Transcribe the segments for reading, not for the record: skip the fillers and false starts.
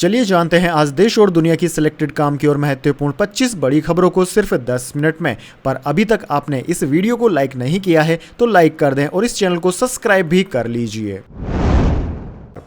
चलिए जानते हैं आज देश और दुनिया की सिलेक्टेड काम की और महत्वपूर्ण 25 बड़ी खबरों को सिर्फ 10 मिनट में। पर अभी तक आपने इस वीडियो को लाइक नहीं किया है तो लाइक कर दें और इस चैनल को सब्सक्राइब भी कर लीजिए।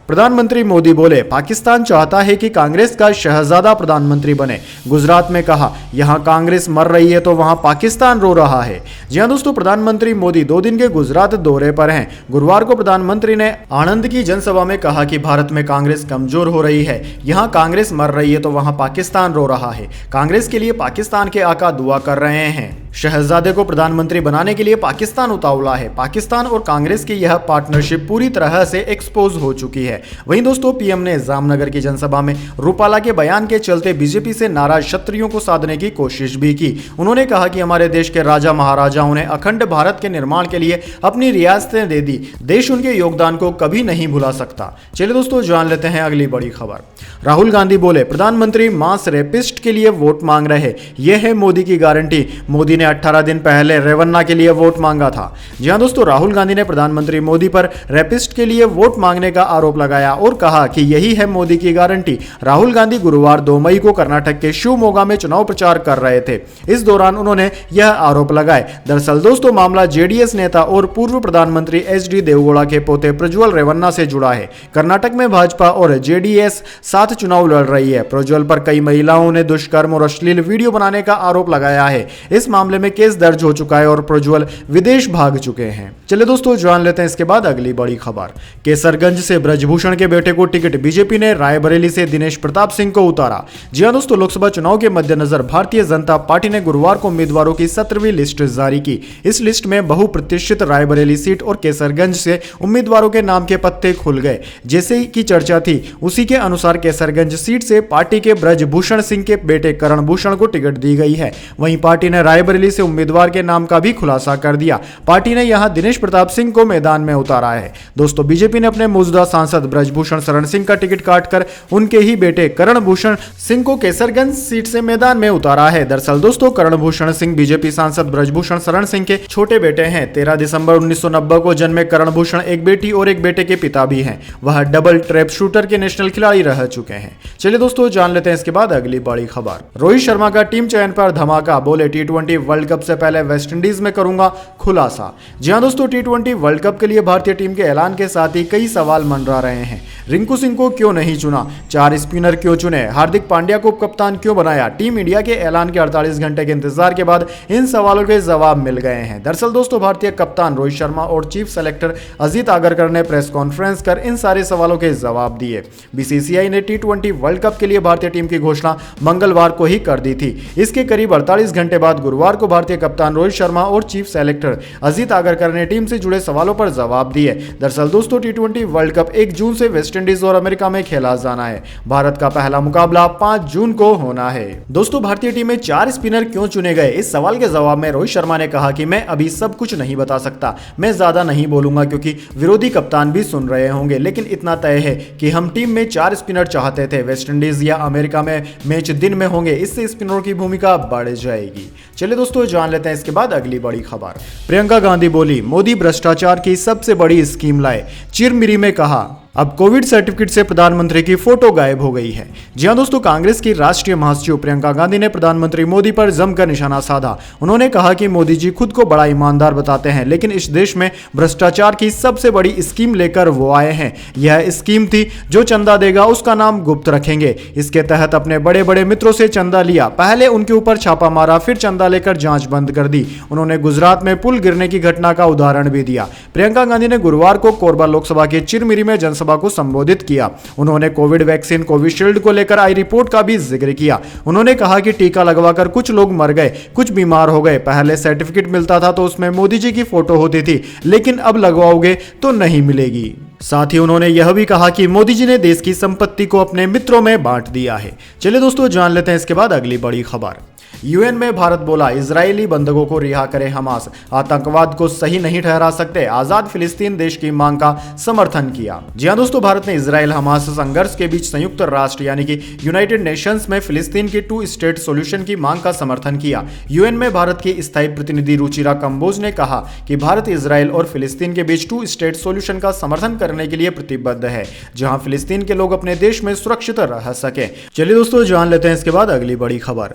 प्रधानमंत्री मोदी बोले, पाकिस्तान चाहता है कि कांग्रेस का शहजादा प्रधानमंत्री बने। गुजरात में कहा, यहां कांग्रेस मर रही है तो वहां पाकिस्तान रो रहा है। जी हां दोस्तों, प्रधानमंत्री मोदी 2 दिन के गुजरात दौरे पर हैं। गुरुवार को प्रधानमंत्री ने आणंद की जनसभा में कहा कि भारत में कांग्रेस कमजोर हो रही है, यहां कांग्रेस मर रही है तो वहां पाकिस्तान रो रहा है। कांग्रेस के लिए पाकिस्तान के आका दुआ कर रहे हैं। शहजादे को प्रधानमंत्री बनाने के लिए पाकिस्तान उतावला है। पाकिस्तान और कांग्रेस की यह पार्टनरशिप पूरी तरह से एक्सपोज हो चुकी है। वहीं दोस्तों, पीएम ने जामनगर की जनसभा में रूपाला के बयान के चलते बीजेपी से नाराज क्षत्रियों को साधने की कोशिश भी की। उन्होंने कहा कि हमारे देश के राजा महाराजाओं ने अखंड भारत के निर्माण के लिए अपनी रियासतें दे दी। देश उनके योगदान को कभी नहीं भुला सकता। चलिए दोस्तों, जान लेते हैं अगली बड़ी खबर। राहुल गांधी बोले, प्रधानमंत्री मास रेपिस्ट के लिए वोट मांग रहे, यह है मोदी की गारंटी। मोदी ने 18 दिन पहले रेवन्ना के लिए वोट मांगा था। जी हां दोस्तों, राहुल गांधी ने प्रधानमंत्री मोदी पर रेपिस्ट के लिए वोट मांगने का आरोप लगाया और कहा कि यही है मोदी की गारंटी। राहुल गांधी गुरुवार 2 मई को कर्नाटक के शिवमोगा में चुनाव प्रचार कर रहे थे। इस दौरान उन्होंने यह आरोप लगाए। दरअसल दोस्तों, मामला जेडीएस नेता और पूर्व प्रधानमंत्री एचडी देवगौड़ा के पोते प्रज्वल रेवन्ना से जुड़ा है। कर्नाटक में भाजपा और जेडीएस साथ चुनाव लड़ रही है। प्रज्वल पर कई महिलाओं ने दुष्कर्म और अश्लील वीडियो बनाने का आरोप लगाया है। इस मामले में केस दर्ज हो चुका है और प्रज्वल विदेश भाग चुके हैं। चलिए दोस्तों, जान लेते हैं इसके बाद अगली बड़ी खबर। केसरगंज से ब्रजभूषण के बेटे को टिकट, बीजेपी ने रायबरेली से दिनेश प्रताप सिंह को उतारा। जी हां दोस्तों, लोकसभा चुनाव के मद्देनजर भारतीय जनता पार्टी ने गुरुवार को उम्मीदवारों की 17वीं लिस्ट जारी की। इस लिस्ट में बहुप्रतीक्षित रायबरेली सीट और केसरगंज से उम्मीदवारों के नाम के पत्ते खुल गए। जैसे की चर्चा थी उसी के अनुसार केसरगंज सीट से पार्टी के ब्रजभूषण सिंह के बेटे करण भूषण को टिकट दी गई है। वहीं पार्टी ने रायबरेली से उम्मीदवार के नाम का भी खुलासा कर दिया। पार्टी ने यहां दिनेश प्रताप सिंह को मैदान में उतारा है। दोस्तों, बीजेपी ने अपने मौजूदा सांसद ब्रजभूषण शरण सिंह का टिकट काटकर उनके ही बेटे करण भूषण सिंह को केसरगंज सीट से मैदान में उतारा है। दरअसल दोस्तों, करण भूषण सिंह बीजेपी सांसद ब्रजभूषण शरण सिंह के छोटे बेटे हैं। 13 दिसंबर 1990 को जन्मे करण भूषण एक बेटी और एक बेटे के पिता भी हैं। वह डबल ट्रैप शूटर के नेशनल खिलाड़ी रह चुके हैं। चलिए दोस्तों, जान लेते हैं इसके बाद अगली बड़ी खबर। रोहित शर्मा का टीम चयन पर धमाका, बोले T20 वर्ल्ड कप से पहले वेस्टइंडीज में करूंगा खुलासा। जी हां दोस्तों, T20 वर्ल्ड कप के लिए भारतीय टीम के ऐलान के साथ ही कई सवाल मंडरा रहे हैं। रिंकू सिंह को क्यों नहीं चुना? 4 स्पिनर क्यों चुने? हार्दिक पांड्या को कप्तान क्यों बनाया? टीम इंडिया के ऐलान के 48 घंटे के इंतजार के बाद इन सवालों के जवाब मिल गए हैं। दरअसल दोस्तों, भारतीय कप्तान रोहित शर्मा और चीफ सेलेक्टर अजीत आगरकर ने प्रेस कॉन्फ्रेंस कर इन सारे सवालों के जवाब दिए। बीसीसीआई ने T20 वर्ल्ड कप के लिए भारतीय टीम की घोषणा मंगलवार को ही कर दी थी। इसके करीब 48 घंटे बाद गुरुवार को भारतीय कप्तान रोहित शर्मा और चीफ सेलेक्टर अजीत आगरकर ने टीम से जुड़े सवालों पर जवाब दिए। दरअसल दोस्तों, T20 वर्ल्ड कप 1 जून से वेस्टइंडीज और अमेरिका में खेला जाना है। भारत का पहला मुकाबला 5 जून को होना है। दोस्तों, भारतीय टीम में 4 स्पिनर क्यों चुने गए? इस सवाल के जवाब में रोहित शर्मा ने कहा कि मैं अभी सब कुछ नहीं बता सकता, मैं ज्यादा नहीं बोलूंगा क्योंकि विरोधी कप्तान भी सुन रहे होंगे, लेकिन इतना तय है कि हम टीम में 4 स्पिनर चाहते थे। वेस्टइंडीज या अमेरिका में मैच दिन में होंगे, इससे स्पिनरों की भूमिका बढ़ जाएगी। चलिए दोस्तों, जान लेते हैं इसके बाद अगली बड़ी खबर। प्रियंका गांधी बोली, मोदी भ्रष्टाचार की सबसे बड़ी स्कीम लाए। चिरमिरी में कहा, अब कोविड सर्टिफिकेट से प्रधानमंत्री की फोटो गायब हो गई है। जी हां दोस्तों, कांग्रेस की राष्ट्रीय महासचिव प्रियंका गांधी ने प्रधानमंत्री मोदी पर जमकर निशाना साधा। उन्होंने कहा कि मोदी जी खुद को बड़ा ईमानदार बताते हैं, लेकिन इस देश में भ्रष्टाचार की सबसे बड़ी स्कीम लेकर वो आए हैं। यह स्कीम थी, जो चंदा देगा उसका नाम गुप्त रखेंगे। इसके तहत अपने बड़े बड़े मित्रों से चंदा लिया, पहले उनके ऊपर छापा मारा, फिर चंदा लेकर जांच बंद कर दी। उन्होंने गुजरात में पुल गिरने की घटना का उदाहरण भी दिया। प्रियंका गांधी ने गुरुवार को कोरबा लोकसभा के चिरमिरी में जनसभा को संबोधित किया। उन्होंने कोविड वैक्सीन कोविशील्ड को लेकर आई रिपोर्ट का भी जिक्र किया। उन्होंने कहा कि टीका लगवाकर कुछ लोग मर गए, कुछ बीमार हो गए। पहले सर्टिफिकेट मिलता था तो उसमें मोदी जी की फोटो होती थी, लेकिन अब लगवाओगे तो नहीं मिलेगी। साथ ही उन्होंने यह भी कहा कि मोदी जी ने देश की संपत्ति को अपने मित्रों में बांट दिया है। चलिए दोस्तों, जान लेते हैं इसके बाद अगली बड़ी खबर। यूएन में भारत बोला, इजरायली बंधकों को रिहा करे हमास, आतंकवाद को सही नहीं ठहरा सकते, आजाद फिलिस्तीन देश की मांग का समर्थन किया। जी हां दोस्तों, भारत ने इजराइल हमास संघर्ष के बीच संयुक्त राष्ट्र यानी कि यूनाइटेड नेशंस में फिलिस्तीन के 2 स्टेट सॉल्यूशन की मांग का समर्थन किया। यूएन में भारत की स्थायी प्रतिनिधि रुचिरा कंबोज ने कहा कि भारत इजराइल और फिलिस्तीन के बीच 2 स्टेट सॉल्यूशन का समर्थन करने के लिए प्रतिबद्ध है, जहां फिलिस्तीन के लोग अपने देश में सुरक्षित रह सकें। चलिए दोस्तों, जान लेते हैं इसके बाद अगली बड़ी खबर।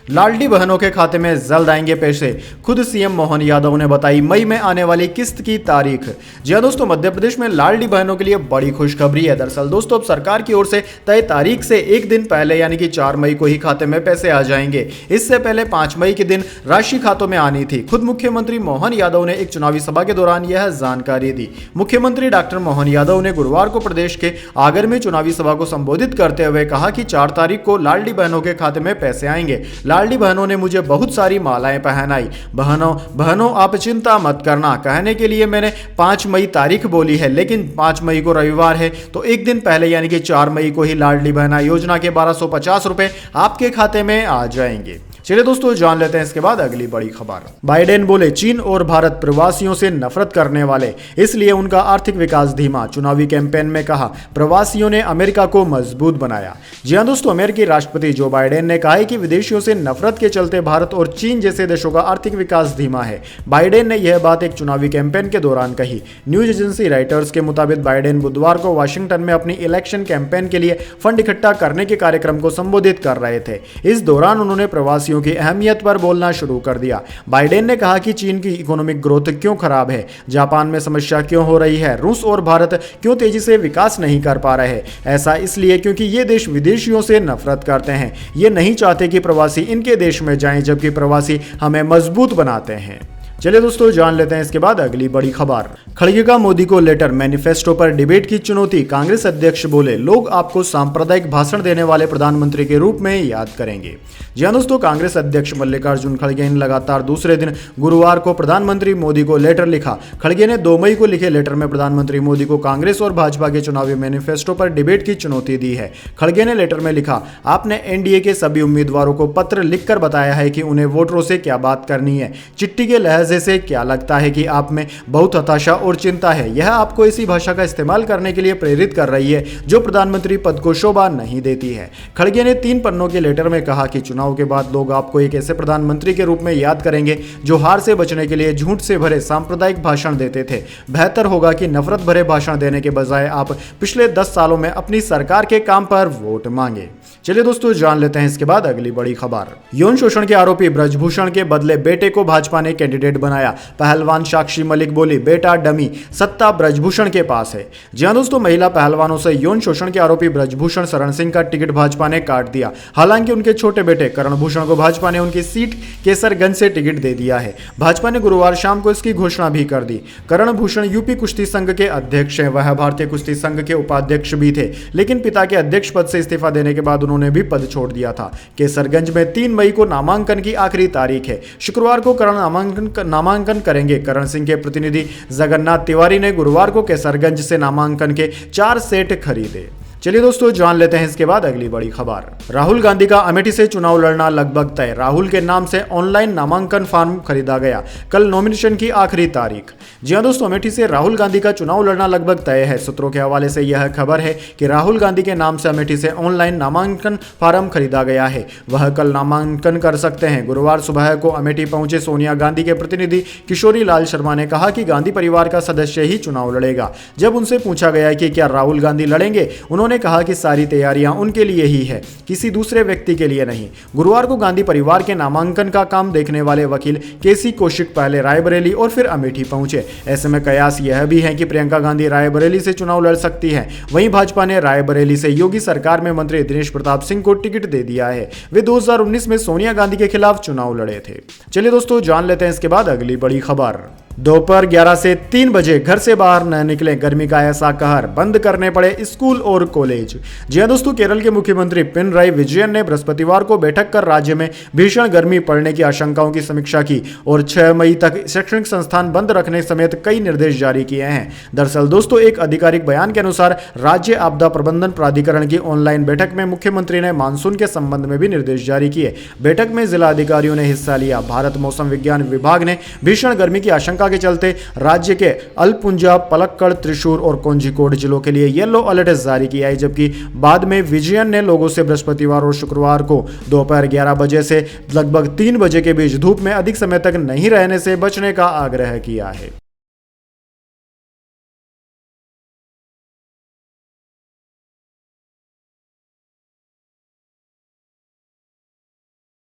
लाडली बहनों के खाते में जल्द आएंगे पैसे, खुद सीएम मोहन यादव ने बताई मई में आने वाली किस्त की तारीख। जी हां दोस्तों, मध्य प्रदेश में लाडली बहनों के लिए बड़ी खुशखबरी है। दरअसल दोस्तों, अब सरकार की ओर से तय तारीख से एक दिन पहले यानी कि 4 मई को ही खाते में पैसे आ जाएंगे। इससे पहले 5 मई के दिन राशि खातों में आनी थी। खुद मुख्यमंत्री मोहन यादव ने एक चुनावी सभा के दौरान यह जानकारी दी। मुख्यमंत्री डॉक्टर मोहन यादव ने गुरुवार को प्रदेश के आगर में चुनावी सभा को संबोधित करते हुए कहा कि 4 तारीख को लाडली बहनों के खाते में पैसे आएंगे। लाडली बहनों ने मुझे बहुत सारी मालाएं पहनाई। बहनों आप चिंता मत करना, कहने के लिए मैंने 5 मई तारीख बोली है, लेकिन 5 मई को रविवार है तो एक दिन पहले यानी कि 4 मई को ही लाडली बहना योजना के 1250 रुपए आपके खाते में आ जाएंगे। चलिए दोस्तों, जान लेते हैं इसके बाद अगली बड़ी खबर। बाइडेन बोले चीन और भारत प्रवासियों से नफरत करने वाले, इसलिए उनका आर्थिक विकास धीमा। चुनावी कैंपेन में कहा प्रवासियों ने अमेरिका को मजबूत बनाया। जी हां दोस्तों, अमेरिकी राष्ट्रपति जो बाइडेन ने कहा है कि विदेशियों से नफरत के चलते भारत और चीन जैसे देशों का आर्थिक विकास धीमा है। बाइडेन ने यह बात एक चुनावी कैंपेन के दौरान कही। न्यूज एजेंसी राइटर्स के मुताबिक बाइडेन बुधवार को वाशिंगटन में अपनी इलेक्शन कैंपेन के लिए फंड इकट्ठा करने के कार्यक्रम को संबोधित कर रहे थे। इस दौरान उन्होंने प्रवासियों की अहमियत पर बोलना शुरू कर दिया। बाइडेन ने कहा कि चीन की इकोनॉमिक ग्रोथ क्यों खराब है, जापान में समस्या क्यों हो रही है, रूस और भारत क्यों तेजी से विकास नहीं कर पा रहे। ऐसा इसलिए क्योंकि ये देश विदेशियों से नफरत करते हैं। ये नहीं चाहते कि प्रवासी इनके देश में जाएं, जबकि प्रवासी हमें मजबूत बनाते हैं। चलिए दोस्तों, जान लेते हैं इसके बाद अगली बड़ी खबर। खड़गे का मोदी को लेटर, मैनिफेस्टो पर डिबेट की चुनौती। कांग्रेस अध्यक्ष बोले लोग आपको सांप्रदायिक भाषण देने वाले प्रधानमंत्री के रूप में याद करेंगे। जी हां दोस्तों, कांग्रेस अध्यक्ष मल्लिकार्जुन खड़गे ने लगातार दूसरे दिन गुरुवार को प्रधानमंत्री मोदी को लेटर लिखा। खड़गे ने 2 मई को लिखे लेटर में प्रधानमंत्री मोदी को कांग्रेस और भाजपा के चुनावी मैनिफेस्टो पर डिबेट की चुनौती दी है। खड़गे ने लेटर में लिखा, आपने एनडीए के सभी उम्मीदवारों को पत्र लिखकर बताया है कि उन्हें वोटरों से क्या बात करनी है। चिट्ठी के लहजे से क्या लगता है कि आप में बहुत हताशा और चिंता है। यह आपको ऐसी भाषा का इस्तेमाल करने के लिए प्रेरित कर रही है जो प्रधानमंत्री पद को शोभा नहीं देती है। खड़गे ने 3 पन्नों के लेटर में कहा कि चुनाव के बाद लोग आपको एक ऐसे प्रधानमंत्री के रूप में याद करेंगे जो हार से बचने के लिए झूठ से भरे सांप्रदायिक भाषण देते थे। बेहतर होगा कि नफरत भरे भाषण देने के बजाय आप पिछले 10 सालों में अपनी सरकार के काम पर वोट मांगे। चलिए दोस्तों, जान लेते हैं इसके बाद अगली बड़ी खबर। यौन शोषण के आरोपी ब्रजभूषण के बदले बेटे को भाजपा ने कैंडिडेट बनाया। पहलवान साक्षी मलिक बोली बेटा डमी, सत्ता ब्रजभूषण के पास है। जी हां दोस्तों, महिला पहलवानों से यौन शोषण के आरोपी ब्रजभूषण शरण सिंह का टिकट भाजपा ने काट दिया। हालांकि उनके छोटे बेटे करणभूषण को भाजपा ने उनकी सीट केसरगंज से टिकट दे दिया है। भाजपा ने गुरुवार शाम को इसकी घोषणा भी कर दी। करणभूषण यूपी कुश्ती संघ के अध्यक्ष हैं। वह भारतीय कुश्ती संघ के उपाध्यक्ष भी थे, लेकिन पिता के अध्यक्ष पद से इस्तीफा देने के बाद उन्होंने भी पद छोड़ दिया था। केसरगंज में 3 मई को नामांकन की आखिरी तारीख है। शुक्रवार को करण नामांकन करेंगे। करण सिंह के प्रतिनिधि जगन्नाथ तिवारी ने गुरुवार को केसरगंज से नामांकन के 4 सेट खरीदे। चलिए दोस्तों, जान लेते हैं इसके बाद अगली बड़ी खबर। राहुल गांधी का अमेठी से चुनाव लड़ना लगभग तय। राहुल के नाम से ऑनलाइन नामांकन फॉर्म खरीदा गया। कल नॉमिनेशन की आखिरी तारीख। जी हां दोस्तों, अमेठी से राहुल गांधी का चुनाव लड़ना लगभग तय है। सूत्रों के हवाले से यह खबर है कि राहुल गांधी के नाम से अमेठी से ऑनलाइन नामांकन फॉर्म खरीदा गया है। वह कल नामांकन कर सकते हैं। गुरुवार सुबह को अमेठी पहुंचे सोनिया गांधी के प्रतिनिधि किशोरी लाल शर्मा ने कहा कि गांधी परिवार का सदस्य ही चुनाव लड़ेगा। जब उनसे पूछा गया कि क्या राहुल गांधी लड़ेंगे, उन्होंने कहा कि सारी तैयारियां उनके लिए ही है, किसी दूसरे व्यक्ति के लिए नहीं। गुरुवार को गांधी परिवार के नामांकन का काम देखने वाले वकील केसी कौशिक पहले रायबरेली और फिर अमेठी पहुंचे। ऐसे में कयास यह भी है कि प्रियंका गांधी रायबरेली से चुनाव लड़ सकती हैं। वहीं भाजपा ने रायबरेली से योगी सरकार में मंत्री दिनेश प्रताप सिंह को टिकट दे दिया है। वे 2019 में सोनिया गांधी के खिलाफ चुनाव लड़े थे। चलिए दोस्तों, जान लेते हैं इसके बाद अगली बड़ी खबर। दोपहर 11 से 3 बजे घर से बाहर न निकले, गर्मी का ऐसा कहर, बंद करने पड़े स्कूल और कॉलेज। जी हां दोस्तों, केरल के मुख्यमंत्री पिनराई विजयन ने बृहस्पतिवार को बैठक कर राज्य में भीषण गर्मी पड़ने की आशंकाओं की समीक्षा की और 6 मई तक शैक्षणिक संस्थान बंद रखने समेत कई निर्देश जारी किए हैं। दरअसल दोस्तों, एक आधिकारिक बयान के अनुसार राज्य आपदा प्रबंधन प्राधिकरण की ऑनलाइन बैठक में मुख्यमंत्री ने मानसून के संबंध में भी निर्देश जारी किए। बैठक में जिला अधिकारियों ने हिस्सा लिया। भारत मौसम विज्ञान विभाग ने भीषण गर्मी की आशंका के चलते राज्य के अलपुंजा, पलक्कड़, त्रिशूर और कोझिकोड जिलों के लिए येलो अलर्ट जारी किया है, जबकि बाद में विजयन ने लोगों से बृहस्पतिवार और शुक्रवार को दोपहर 11 बजे से लगभग 3 बजे के बीच धूप में अधिक समय तक नहीं रहने से बचने का आग्रह किया है।